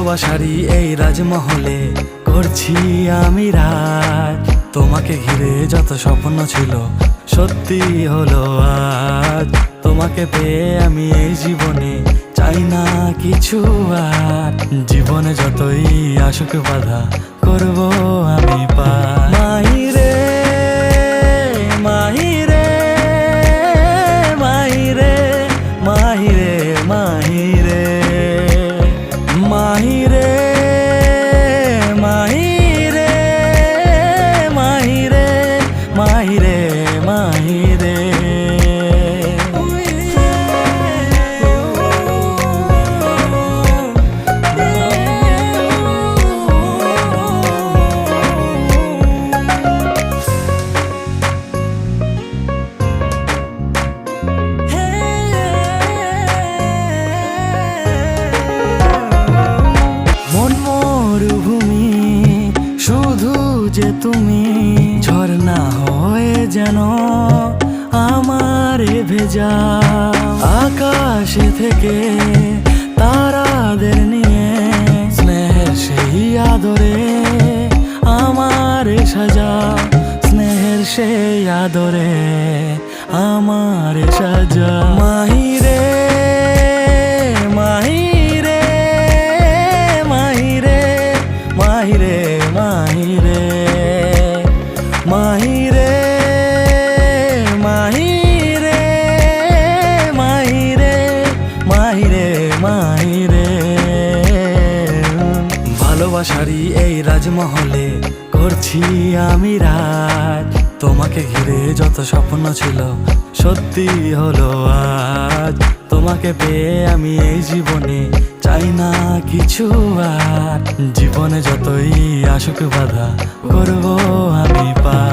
ভালোবাসারই এই রাজমহলে করছি আমি রাজ। তোমাকে ঘিরে যত স্বপ্ন ছিল সত্যি হলো আজ। তোমাকে পেয়ে আমি এই জীবনে চাই না কিছু আর। জীবনে যতই আসুক বাধা করব আমি পার। মাহিরে মাহিরে মাহিরে মাহিরে মাহিরে মাহিরে মাহিরে মাহিরে মাহিরে মাহিরে শুধু যে তুমি ঝর্ণা হয়ে যেন আমারে ভেজা। আকাশে থেকে তারাদের নিয়ে স্নেহের সেই আদরে আমারে সাজা। স্নেহের সেই আদরে আমারে সাজা। মাহিরে মাহিরে মাহিরে মাহিরে মাহিরে মাহিরে মাহিরে মাহিরে মাহিরে মাহিরে ভালোবাসারই এই রাজমহলে করছি আমি রাজ। তোমাকে ঘিরে যত স্বপ্ন ছিল সত্যি হলো আজ। তোমাকে পেয়ে আমি এই জীবনে চাই না কিছু আর। জীবনে যতই আসুক বাধা করব আমি পার।